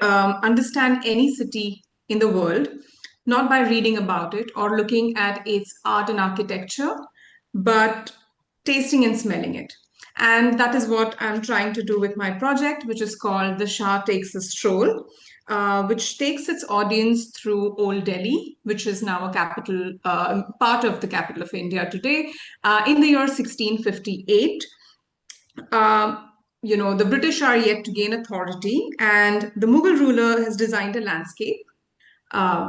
could understand any city in the world, not by reading about it or looking at its art and architecture, but tasting and smelling it. And that is what I'm trying to do with my project, which is called The Shah Takes a Stroll, which takes its audience through Old Delhi, which is now a capital, part of the capital of India today, in the year 1658. The British are yet to gain authority, and the Mughal ruler has designed a landscape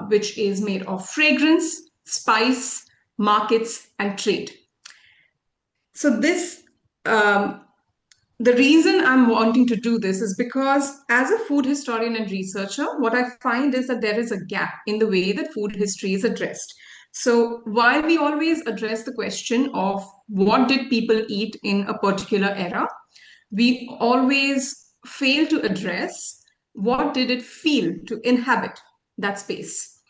which is made of fragrance, spice, markets, and trade. So the reason I'm wanting to do this is because as a food historian and researcher, what I find is that there is a gap in the way that food history is addressed. So while we always address the question of what did people eat in a particular era, we always fail to address what did it feel to inhabit that space.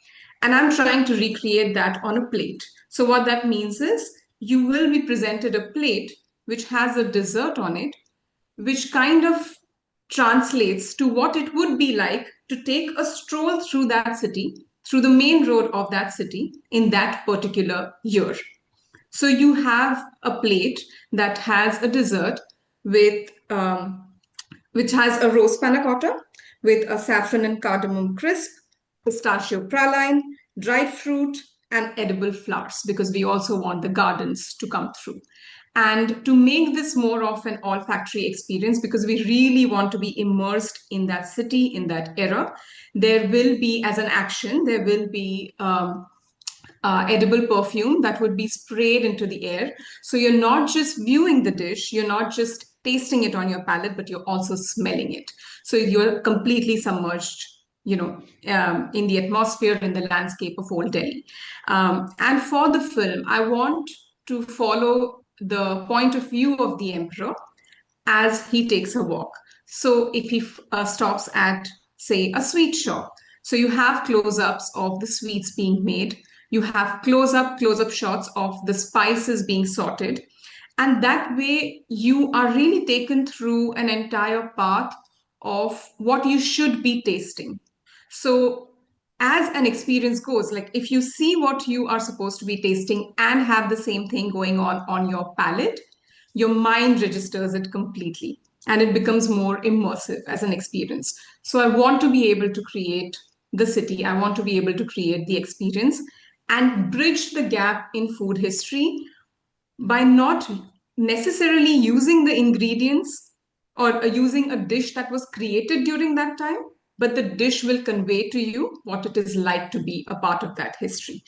And I'm trying to recreate that on a plate. So what that means is you will be presented a plate which has a dessert on it, which kind of translates to what it would be like to take a stroll through that city, through the main road of that city in that particular year. So you have a plate that has a dessert with which has a roast panna cotta with a saffron and cardamom crisp, pistachio praline, dried fruit, and edible flowers, because we also want the gardens to come through. And to make this more of an olfactory experience, because we really want to be immersed in that city, in that era, there will be, as an action, there will be edible perfume that would be sprayed into the air. So you're not just viewing the dish, you're not just tasting it on your palate, but you're also smelling it. So you're completely submerged, in the atmosphere, in the landscape of Old Delhi. And for the film, I want to follow the point of view of the emperor as he takes a walk. So if he stops at, say, a sweet shop, so you have close-ups of the sweets being made, you have close-up shots of the spices being sorted, and that way you are really taken through an entire path of what you should be tasting. So as an experience goes, like if you see what you are supposed to be tasting and have the same thing going on your palate, your mind registers it completely and it becomes more immersive as an experience. So I want to be able to create the city, I want to be able to create the experience and bridge the gap in food history by not necessarily using the ingredients or using a dish that was created during that time, but the dish will convey to you what it is like to be a part of that history.